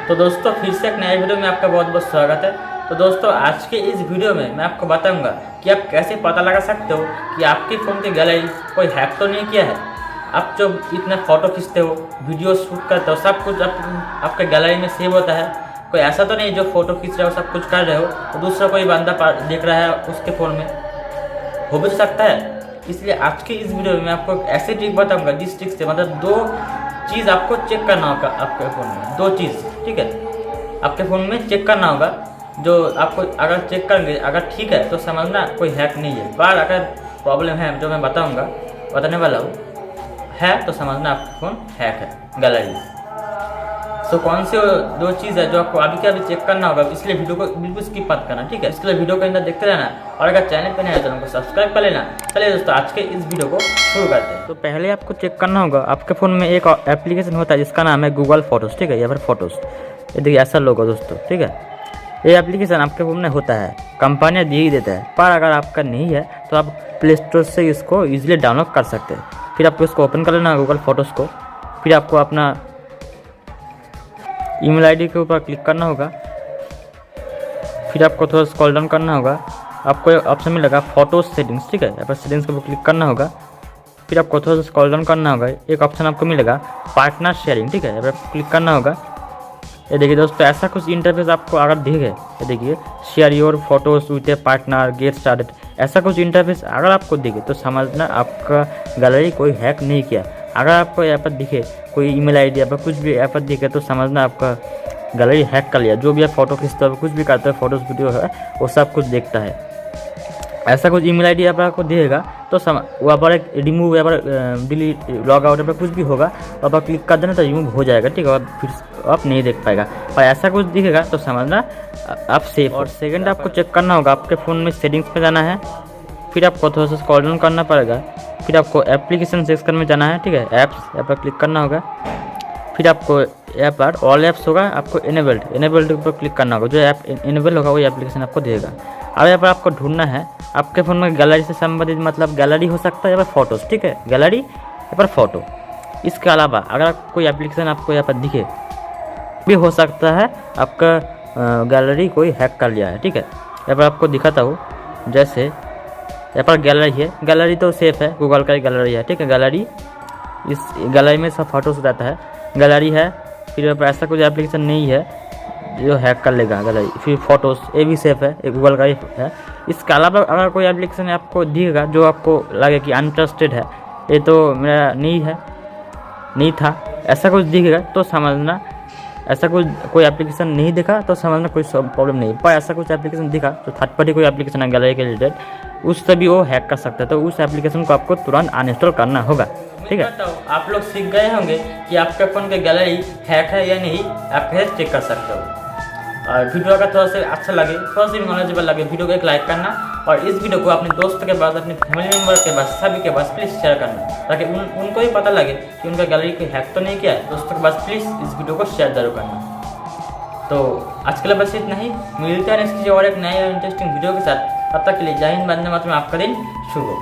तो दोस्तों फिर से एक नए वीडियो में आपका बहुत बहुत स्वागत है। तो दोस्तों आज के इस वीडियो में मैं आपको बताऊंगा कि आप कैसे पता लगा सकते हो कि आपके फ़ोन की गैलरी कोई हैक तो नहीं किया है। आप जो इतना फ़ोटो खींचते हो, वीडियो शूट करते हो, सब कुछ आपके गैलरी में सेव होता है। कोई ऐसा तो नहीं जो फ़ोटो खींच रहे हो, सब कुछ कर रहे हो तो दूसरा कोई बंदा देख रहा है उसके फ़ोन में, हो भी सकता है। इसलिए आज की इस वीडियो में मैं आपको ऐसी ट्रिक बताऊँगा जिस ट्रिक से मतलब दो चीज़ आपको चेक करना होगा आपके फ़ोन में, दो चीज़, ठीक है, आपके फ़ोन में चेक करना होगा। जो आपको अगर चेक करेंगे अगर ठीक है तो समझना कोई हैक नहीं है, पर अगर प्रॉब्लम है जो मैं बताने वाला हूँ है तो समझना आपका फ़ोन हैक है गैलरी। तो कौन सी दो चीज़ है जो आपको अभी के अभी चेक करना होगा, इसलिए वीडियो को बिल्कुल स्किप मत करना, ठीक है। इसके लिए वीडियो को अंदर देखते रहना और अगर चैनल पर नया है तो उनको सब्सक्राइब कर लेना। चलिए दोस्तों आज के इस वीडियो को शुरू करते हैं। तो पहले आपको चेक करना होगा, आपके फ़ोन में एक एप्लीकेशन होता है जिसका नाम है गूगल फोटोज़, ठीक है, या फिर फोटोज़। ये देखिए ऐसा लोगो दोस्तों, ठीक है। ये एप्लीकेशन आपके फ़ोन में होता है, कंपनियाँ दे ही देता है, पर अगर आपका नहीं है तो आप प्ले स्टोर से इसको ईजिली डाउनलोड कर सकते हैं। फिर आपको इसको ओपन कर लेना गूगल फोटोज़ को। फिर आपको अपना ईमेल आईडी के ऊपर क्लिक करना होगा। फिर आपको थोड़ा स्क्रॉल डाउन करना होगा, आपको एक ऑप्शन मिलेगा फोटोज सेटिंग्स, ठीक है, यहाँ पर सेटिंग्स के ऊपर क्लिक करना होगा। फिर आपको थोड़ा सा स्क्रॉल डाउन करना होगा, एक ऑप्शन आपको मिलेगा पार्टनर शेयरिंग, ठीक है, यहाँ पर क्लिक करना होगा। ये देखिए दोस्तों ऐसा कुछ इंटरफेस आपको अगर दिखे, ये देखिए share your photos with A partner get started, ऐसा कुछ इंटरफेस अगर आपको दिखे तो समझना आपका गैलरी कोई हैक नहीं किया। अगर आपको यहाँ पर दिखे कोई ईमेल आईडी या कुछ भी यहाँ पर दिखे तो समझना आपका गैलरी हैक कर लिया। जो भी आप फोटो खींचते हो, कुछ भी करते हो, फोटोज़ वीडियो है वो सब कुछ देखता है। ऐसा कुछ ईमेल आईडी यहाँ पर आपको दिखेगा तो वहाँ पर एक रिमूव, यहाँ पर डिलीट, लॉग आउट पर कुछ भी होगा वहाँ पर क्लिक कर देना तो रिमूव हो जाएगा, ठीक है, और फिर आप नहीं देख पाएगा। और ऐसा कुछ दिखेगा तो समझना आप सेफ। और सेकंड आपको चेक करना होगा, आपके फ़ोन में सेटिंग्स पे जाना है। फिर आपको थोड़ा सा स्क्रॉल डाउन करना पड़ेगा। फिर आपको एप्लीकेशन सेक्शन में जाना है, ठीक है, ऐप्स, यहाँ पर क्लिक करना होगा। फिर आपको यहाँ पर ऑल ऐप्स होगा, आपको इनेबल्ड के ऊपर क्लिक करना होगा। जो ऐप इनेबल होगा वही एप्लीकेशन आपको देगा। अब यहाँ पर आपको ढूंढना है आपके फ़ोन में गैलरी से संबंधित, मतलब गैलरी हो सकता है या फिर फोटोज़, ठीक है, गैलरी या फिर फोटो। इसके अलावा अगर कोई एप्लीकेशन आपको यहाँ पर दिखे भी हो सकता है आपका गैलरी कोई हैक कर लिया है, ठीक है। यहाँ पर आपको दिखाता हूँ, जैसे यहाँ पर गैलरी है, गैलरी तो सेफ है, गूगल का ही गैलरी है, ठीक है। गैलरी, इस गैलरी में सब फोटोज रहता है, गैलरी है। फिर यहाँ पर ऐसा कुछ एप्लीकेशन नहीं है जो हैक कर लेगा गैलरी। फिर फोटोज़, ये भी सेफ है, ये गूगल का ही है। इसके अलावा अगर कोई एप्लीकेशन आपको दिखेगा जो आपको लगे कि अनट्रस्टेड है, ये तो मेरा नहीं था, ऐसा कुछ दिखेगा तो समझना ऐसा कोई एप्लीकेशन नहीं दिखा तो समझना कोई प्रॉब्लम नहीं। पर ऐसा कुछ एप्लीकेशन दिखा तो थर्ड पार्टी कोई एप्लीकेशन है गैलरी के रिलेटेड, उससे भी वो हैक कर सकता है, तो उस एप्लीकेशन को आपको तुरंत अनइंस्टॉल करना होगा, ठीक है। तो आप लोग सीख गए होंगे कि आपके फ़ोन की गैलरी हैक है या नहीं, आप कैसे चेक कर सकते हो। और वीडियो अगर थोड़ा सा अच्छा लगे, थोड़ा सा नॉलेजेबल लगे, वीडियो को एक लाइक करना और इस वीडियो को अपने दोस्त के पास, अपने फैमिली मेम्बर के पास, सभी के पास प्लीज़ शेयर करना, ताकि उनको भी पता लगे कि उनका गैलरी कोई हैक तो नहीं किया है। दोस्तों के पास प्लीज़ इस वीडियो को शेयर जरूर करना। तो आज के लिए बस इतना ही, मिलते हैं नेक्स्ट और एक नए इंटरेस्टिंग वीडियो के साथ। तब तक के लिए जय हिंद, वंदे मातरम, आपका दिन शुभ हो।